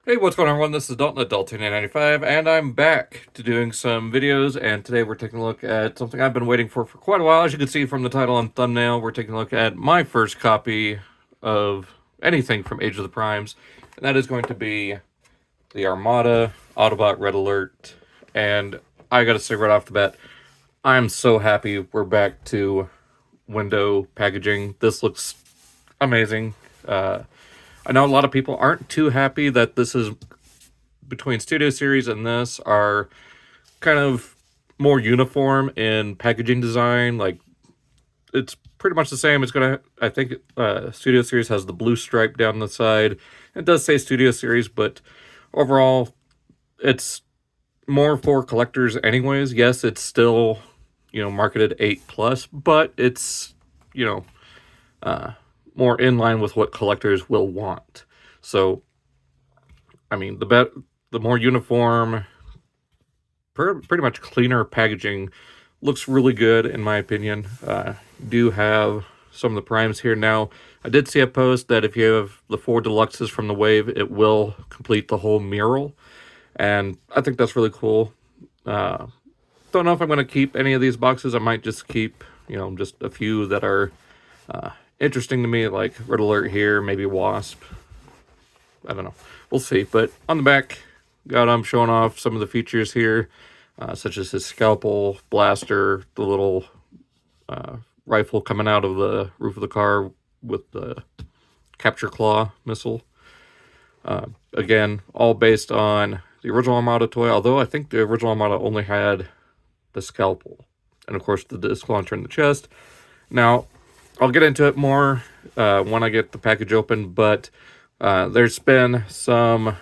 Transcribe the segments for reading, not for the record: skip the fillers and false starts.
Hey, what's going on, everyone? This is Dalton at Dalton995, and I'm back to doing some videos, and today we're taking a look at something I've been waiting for quite a while. As you can see from the title and thumbnail, we're taking a look at my first copy of anything from Age of the Primes, and that is going to be the Armada Autobot Red Alert. And I gotta say right off the bat, I'm so happy we're back to window packaging. This looks amazing. I know a lot of people aren't too happy that this is between Studio Series and this are kind of more uniform in packaging design. Like, it's pretty much the same. It's gonna, I think, Studio Series has the blue stripe down the side. It does say Studio Series, but overall, it's more for collectors, anyways. Yes, it's still, marketed 8+, but it's, you know, more in line with what collectors will want. So, I mean, the more uniform, pretty much cleaner packaging looks really good in my opinion. Do have some of the primes here now. I did see a post that if you have the 4 deluxes from the wave, it will complete the whole mural, and I think that's really cool. Don't know if I'm going to keep any of these boxes. I might just keep, just a few that are interesting to me, like Red Alert here, maybe Wasp. I don't know. We'll see. But on the back, got him showing off some of the features here, such as his scalpel, blaster, the little rifle coming out of the roof of the car with the capture claw missile. Again, all based on the original Armada toy, although I think the original Armada only had the scalpel. And of course, the disc launcher in the chest. Now, I'll get into it more when I get the package open, but there's been some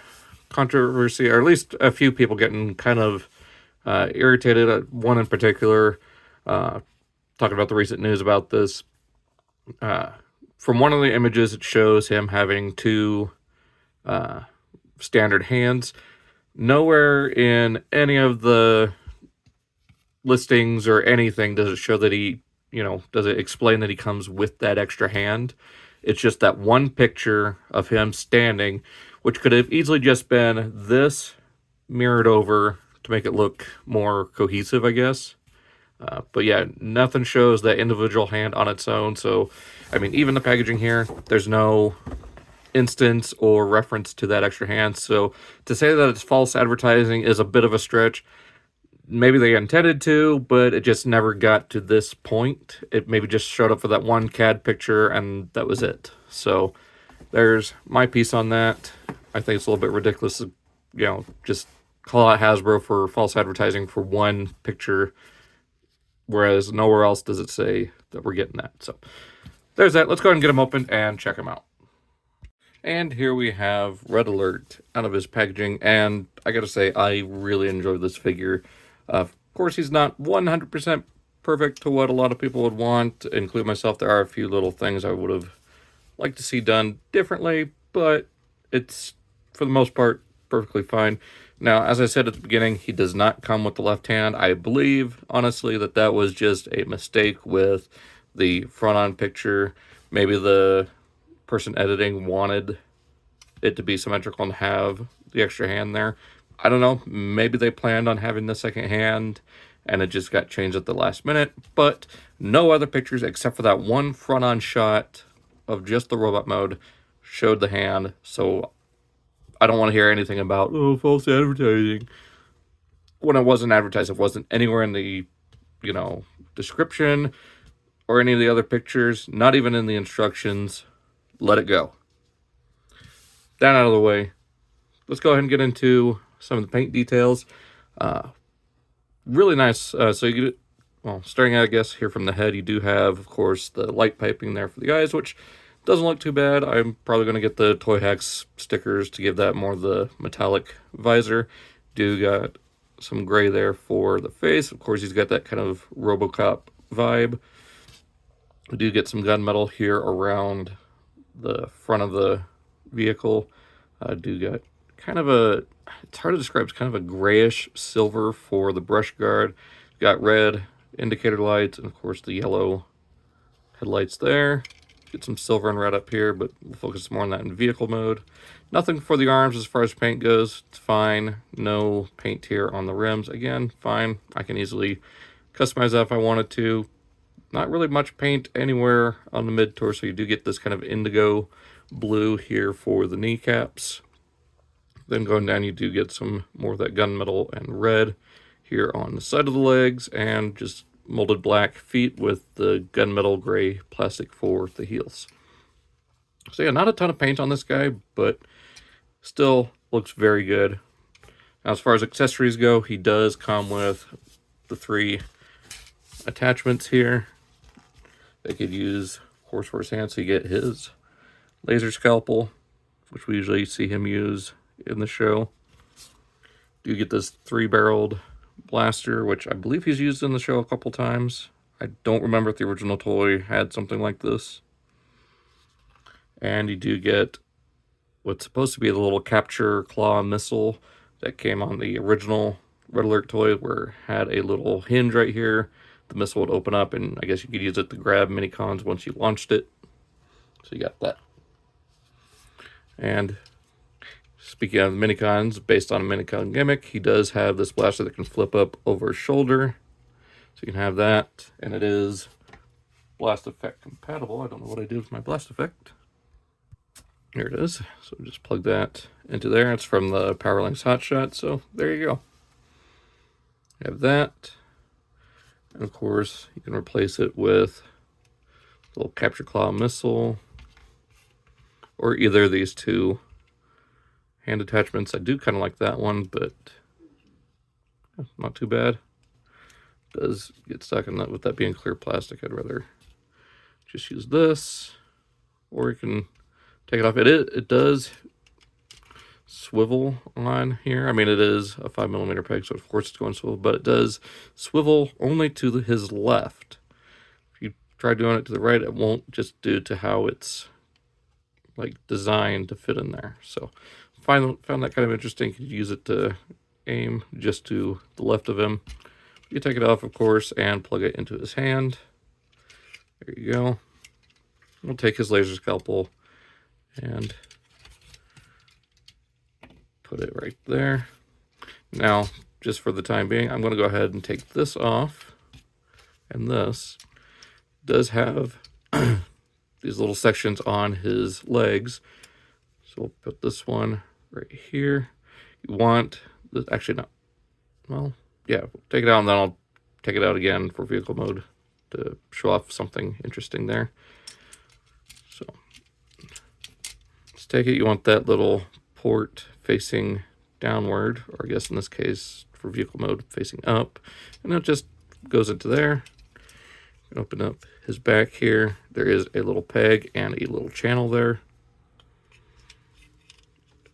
controversy, or at least a few people getting kind of irritated. One in particular, talking about the recent news about this. From one of the images, it shows him having 2 standard hands. Nowhere in any of the listings or anything does it show that he, does it explain that he comes with that extra hand. It's just that one picture of him standing, which could have easily just been this mirrored over to make it look more cohesive, I guess. But yeah, nothing shows that individual hand on its own. So, I mean, even the packaging here, there's no instance or reference to that extra hand. So to say that it's false advertising is a bit of a stretch. Maybe they intended to, but it just never got to this point. It maybe just showed up for that one CAD picture, and that was it. So there's my piece on that. I think it's a little bit ridiculous, just call out Hasbro for false advertising for one picture, whereas nowhere else does it say that we're getting that. So there's that. Let's go ahead and get them open and check them out. And here we have Red Alert out of his packaging, and I gotta say, I really enjoyed this figure. Of course, he's not 100% perfect to what a lot of people would want, including myself. There are a few little things I would have liked to see done differently, but it's, for the most part, perfectly fine. Now, as I said at the beginning, he does not come with the left hand. I believe, honestly, that was just a mistake with the front-on picture. Maybe the person editing wanted it to be symmetrical and have the extra hand there. I don't know, maybe they planned on having the second hand and it just got changed at the last minute, but no other pictures except for that one front-on shot of just the robot mode showed the hand. So I don't want to hear anything about, oh, false advertising. When it wasn't advertised, it wasn't anywhere in the, description or any of the other pictures, not even in the instructions. Let it go. That out of the way, let's go ahead and get into some of the paint details. Really nice. So you get, well, starting out, I guess, here from the head, you do have, of course, the light piping there for the eyes, which doesn't look too bad. I'm probably going to get the Toy Hacks stickers to give that more of the metallic visor. Do got some gray there for the face. Of course, he's got that kind of RoboCop vibe. We do get some gunmetal here around the front of the vehicle. Do got kind of a, it's hard to describe, it's kind of a grayish silver for the brush guard. Got red indicator lights and of course the yellow headlights there. Get some silver and red up here, but we'll focus more on that in vehicle mode. Nothing for the arms as far as paint goes. It's fine. No paint here on the rims. Again, fine. I can easily customize that if I wanted to. Not really much paint anywhere on the mid-torso. You do get this kind of indigo blue here for the kneecaps. Then going down, you do get some more of that gunmetal and red here on the side of the legs, and just molded black feet with the gunmetal gray plastic for the heels. So yeah, not a ton of paint on this guy, but still looks very good. Now, as far as accessories go, he does come with the 3 attachments here. They could use horse for his hand, so you get his laser scalpel, which we usually see him use in the show. You get this 3-barreled blaster, which I believe he's used in the show a couple times. I don't remember if the original toy had something like this. And you do get what's supposed to be the little capture claw missile that came on the original Red Alert toy, where it had a little hinge right here. The missile would open up, and I guess you could use it to grab Minicons once you launched it. So you got that. And speaking of Minicons, based on a Minicon gimmick, he does have this blaster that can flip up over his shoulder. So you can have that, and it is blast effect compatible. I don't know what I did with my blast effect. Here it is. So just plug that into there. It's from the Powerlinks Hotshot, so there you go. You have that. And of course, you can replace it with a little capture claw missile, or either of these 2 hand attachments. I do kind of like that one, but not too bad. Does get stuck in that with that being clear plastic. I'd rather just use this, or you can take it off. It does swivel on here. I mean, it is a 5mm peg, so of course it's going to swivel, but it does swivel only to his left. If you try doing it to the right, it won't, just due to how it's like designed to fit in there. So found that kind of interesting. You could use it to aim just to the left of him. You take it off, of course, and plug it into his hand. There you go. We'll take his laser scalpel and put it right there. Now, just for the time being, I'm going to go ahead and take this off. And this does have these little sections on his legs. So we'll put this one right here. You want this, actually not, well, yeah, take it out, and then I'll take it out again for vehicle mode to show off something interesting there. So let's take it. You want that little port facing downward, or I guess in this case for vehicle mode facing up, and it just goes into there. Open up his back here. There is a little peg and a little channel there.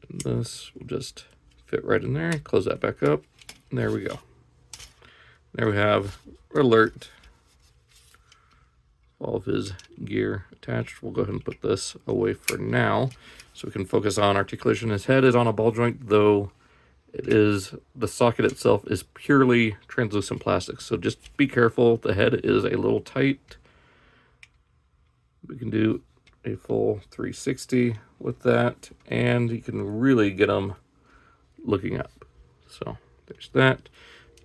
And this will just fit right in there. Close that back up. And there we go. There we have Red Alert. All of his gear attached. We'll go ahead and put this away for now, so we can focus on articulation. His head is on a ball joint, though it is, the socket itself is purely translucent plastic, so just be careful. The head is a little tight. We can do a full 360 with that, and you can really get them looking up. So there's that.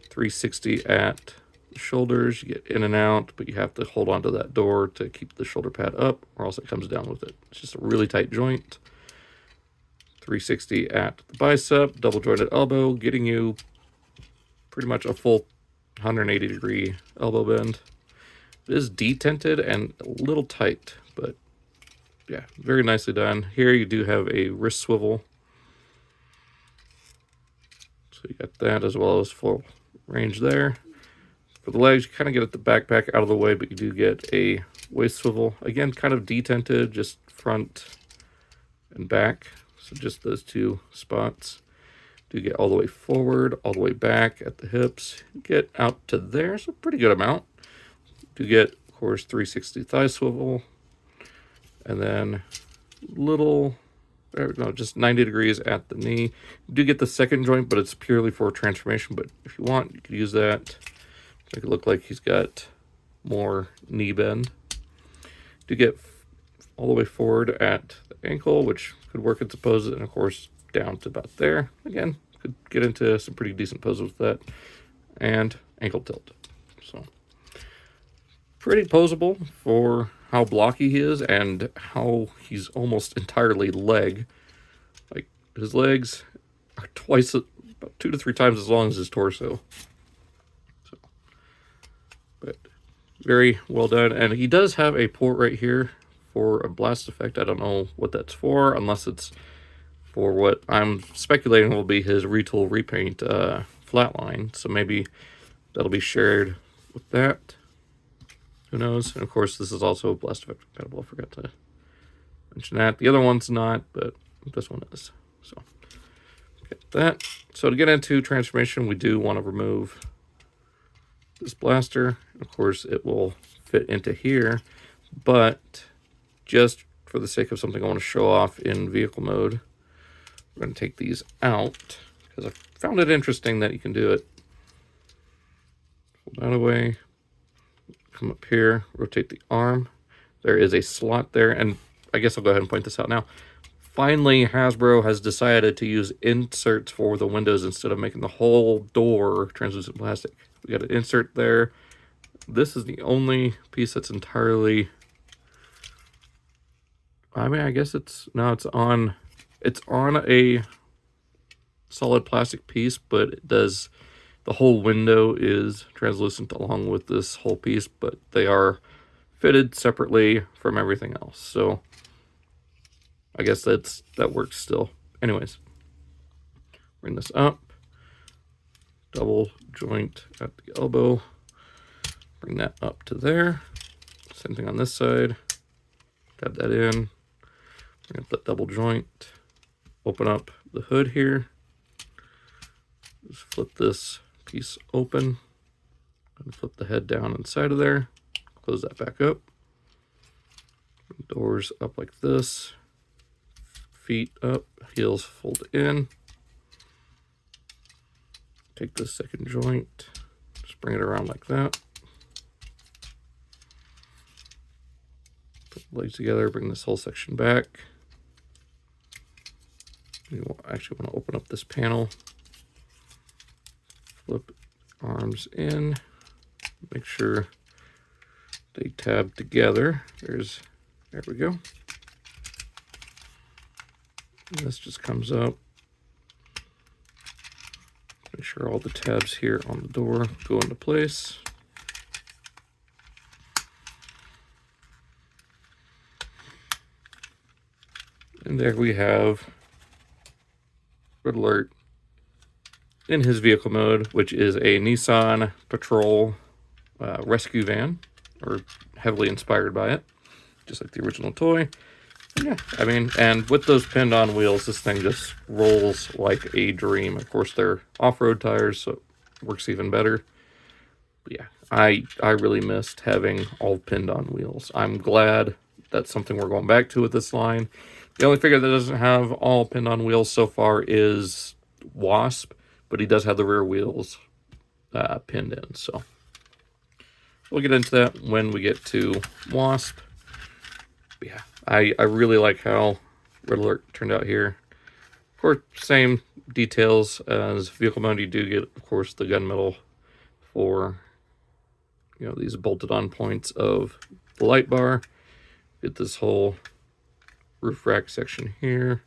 360 at the shoulders. You get in and out, but you have to hold onto that door to keep the shoulder pad up, or else it comes down with it. It's just a really tight joint. 360 at the bicep, double jointed elbow, getting you pretty much a full 180 degree elbow bend. It is detented and a little tight, but yeah, very nicely done. Here you do have a wrist swivel. So you got that as well as full range there. For the legs, you kind of get at the backpack out of the way, but you do get a waist swivel. Again, kind of detented, just front and back. So just those 2 spots. Do get all the way forward, all the way back at the hips. Get out to there, so pretty good amount. Do get, of course, 360 thigh swivel. And then little, no, just 90 degrees at the knee. You do get the second joint, but it's purely for transformation. But if you want, you could use that. Make it look like he's got more knee bend. Do get all the way forward at the ankle, which could work its pose, and of course down to about there. Again, could get into some pretty decent poses with that. And ankle tilt. So pretty posable for how blocky he is and how he's almost entirely leg. Like, his legs are about 2 to 3 times as long as his torso. So, but very well done. And he does have a port right here for a blast effect. I don't know what that's for, unless it's for what I'm speculating will be his retool repaint flatline. So maybe that'll be shared with that. Who knows? And of course, this is also blast effect compatible. I forgot to mention that. The other one's not, but this one is. So get that. So to get into transformation, we do want to remove this blaster. Of course, it will fit into here, but just for the sake of something I want to show off in vehicle mode, we're going to take these out because I found it interesting that you can do it. Pull that away. Come up here, rotate the arm. There is a slot there, and I guess I'll go ahead and point this out now. Finally, Hasbro has decided to use inserts for the windows instead of making the whole door translucent plastic. We got an insert there. This is the only piece that's entirely... I mean, I guess it's on a solid plastic piece, but it does... The whole window is translucent along with this whole piece, but they are fitted separately from everything else. So I guess that works still. Anyways, bring this up, double joint at the elbow, bring that up to there. Same thing on this side. Tab that in, bring up that double joint, open up the hood here. Just flip this piece open and flip the head down inside of there. Close that back up. Doors up like this. Feet up, heels fold in. Take this second joint, just bring it around like that. Put the legs together, bring this whole section back. You actually want to open up this panel. Flip arms in, make sure they tab together. There we go. And this just comes up. Make sure all the tabs here on the door go into place. And there we have Red Alert in his vehicle mode, which is a Nissan Patrol rescue van, or heavily inspired by it, just like the original toy. And yeah, I mean, and with those pinned on wheels, this thing just rolls like a dream. Of course, they're off-road tires, so it works even better. But yeah, I really missed having all pinned on wheels. I'm glad that's something we're going back to with this line. The only figure that doesn't have all pinned on wheels so far is Wasp, but he does have the rear wheels pinned in, so we'll get into that when we get to Wasp. But yeah, I really like how Red Alert turned out here. Of course, same details as vehicle mode. You do get, of course, the gunmetal for, you know, these bolted on points of the light bar. Get this whole roof rack section here.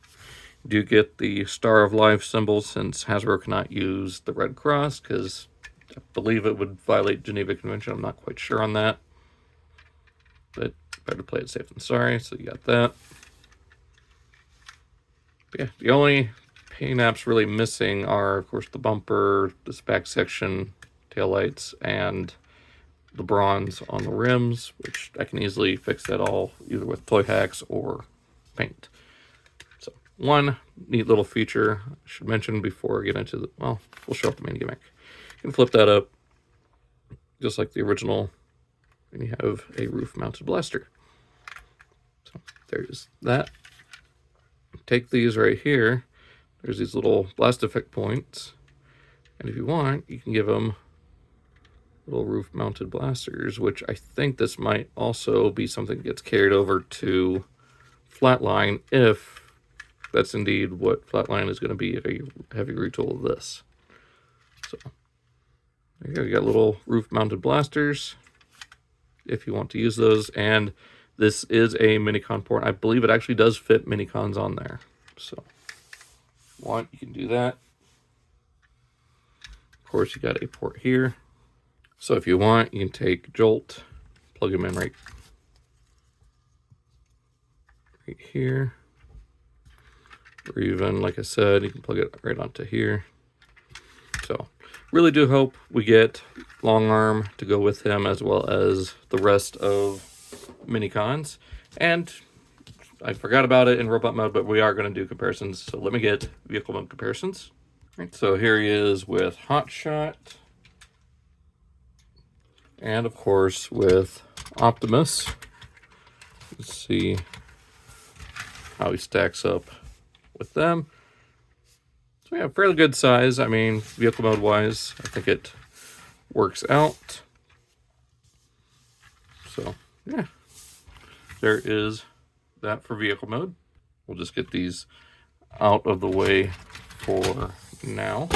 Do get the Star of Life symbol, since Hasbro cannot use the Red Cross because I believe it would violate Geneva Convention. I'm not quite sure on that, but better play it safe than sorry. So you got that. But yeah, the only paint apps really missing are, of course, the bumper, this back section, taillights, and the bronze on the rims, which I can easily fix that all either with toy hacks or paint. So one neat little feature I should mention before I get into the, well, we'll show up the main gimmick. You can flip that up just like the original, and you have a roof mounted blaster. So there's that. Take these right here. There's these little blast effect points, and if you want, you can give them little roof mounted blasters, which I think this might also be something that gets carried over to Flatline, if that's indeed what Flatline is going to be if a heavy retool of this. So there you go. You got little roof-mounted blasters if you want to use those, and this is a Minicon port. I believe it actually does fit Minicons on there. So if you want, you can do that. Of course, you got a port here. So if you want, you can take Jolt, plug him in right here. Or even, like I said, you can plug it right onto here. So really do hope we get Longarm to go with him, as well as the rest of Minicons. And I forgot about it in robot mode, but we are going to do comparisons. So let me get vehicle mode comparisons. All right, so here he is with Hotshot. And of course with Optimus. Let's see how he stacks up with them. So yeah, fairly good size. I mean, vehicle mode wise, I think it works out. So yeah, there is that for vehicle mode. We'll just get these out of the way for now.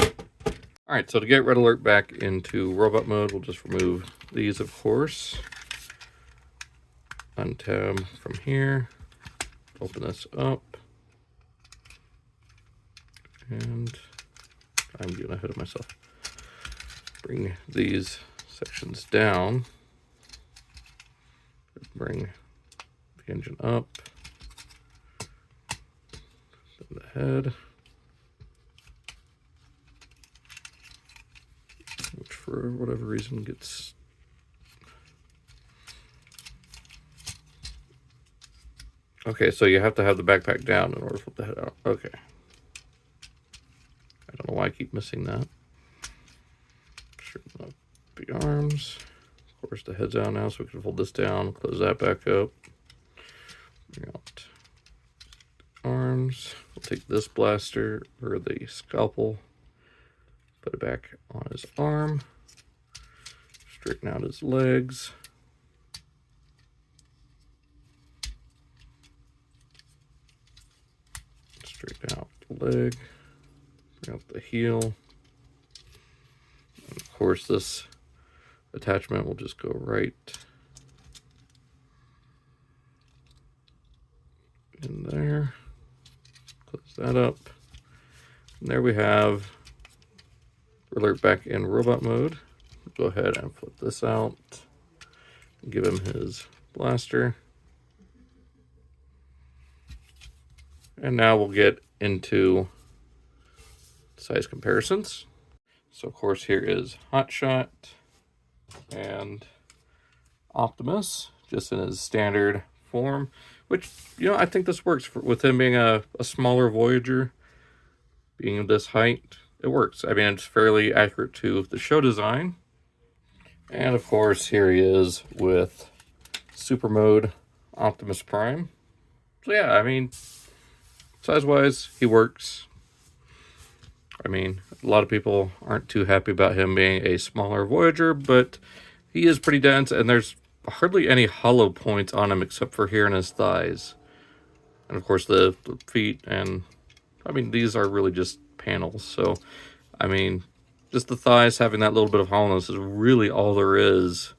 All right, so to get Red Alert back into robot mode, we'll just remove these, of course. Untab from here. Open this up. And I'm getting ahead of myself. Bring these sections down. Bring the engine up. Then the head. Which for whatever reason gets... Okay, so you have to have the backpack down in order to flip the head out. Okay. I don't know why I keep missing that. Straighten up the arms. Of course, the head's out now, so we can fold this down, close that back up. Bring out the arms. We'll take this blaster, or the scalpel, put it back on his arm. Straighten out his legs. Straighten out the leg. Bring out the heel. And of course, this attachment will just go right in there. Close that up. And there we have Alert back in robot mode. Go ahead and flip this out. Give him his blaster. And now we'll get into size comparisons. So of course here is Hotshot and Optimus, just in his standard form, which, you know, I think this works with him being a smaller Voyager, being this height. It works. I mean, it's fairly accurate to the show design. And of course, here he is with Super Mode Optimus Prime. So yeah, I mean, size-wise, he works. I mean, a lot of people aren't too happy about him being a smaller Voyager, but he is pretty dense, and there's hardly any hollow points on him except for here in his thighs. And of course, the feet, and I mean, these are really just panels. So, I mean, just the thighs having that little bit of hollowness is really all there is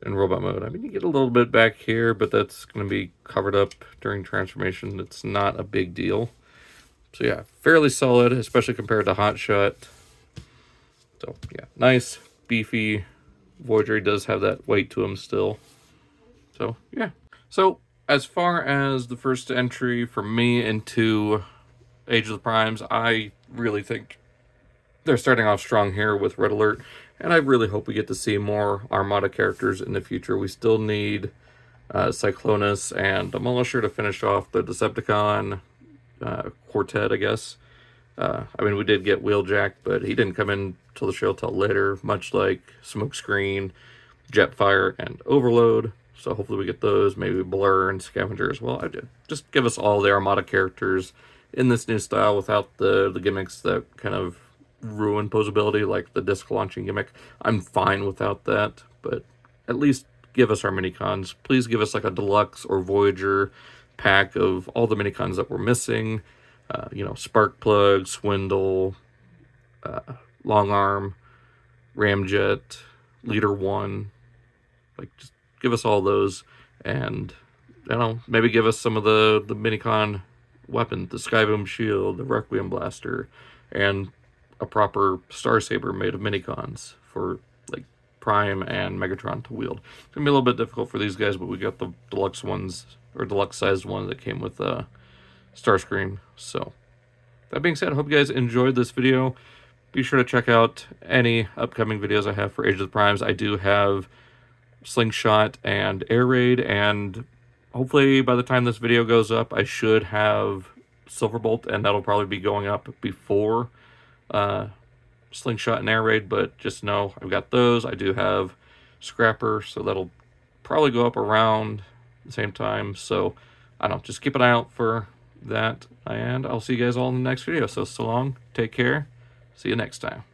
in robot mode. I mean, you get a little bit back here, but that's going to be covered up during transformation. It's not a big deal. So yeah, fairly solid, especially compared to Hotshot. So yeah, nice, beefy Voyager. He does have that weight to him still. So yeah. So as far as the first entry for me into Age of the Primes, I really think they're starting off strong here with Red Alert. And I really hope we get to see more Armada characters in the future. We still need Cyclonus and Demolisher to finish off the Decepticon quartet, I guess. I mean, we did get Wheeljack, but he didn't come in till the show till later, much like Smokescreen, Jetfire, and Overload. So hopefully we get those, maybe Blur and Scavenger as well. Just give us all the Armada characters in this new style without the gimmicks that kind of ruin posability, like the disc launching gimmick. I'm fine without that, but at least give us our Minicons. Please give us like a Deluxe or Voyager pack of all the Minicons that were missing. You know, Spark Plug, Swindle, Longarm, Ramjet, Leader 1. Like, just give us all those, and I don't know, maybe give us some of the Minicon weapons, the Skyboom Shield, the Requiem Blaster, and a proper Star Saber made of Minicons for like Prime and Megatron to wield. It's gonna be a little bit difficult for these guys, but we got the deluxe ones, or deluxe sized one that came with Starscream. So that being said, I hope you guys enjoyed this video. Be sure to check out any upcoming videos I have for Age of the Primes. I do have Slingshot and Air Raid, and hopefully by the time this video goes up, I should have Silverbolt, and that'll probably be going up before Slingshot and Air Raid, but just know I've got those. I do have Scrapper, so that'll probably go up around the same time. So I don't know, just keep an eye out for that, and I'll see you guys all in the next video. So long, take care, see you next time.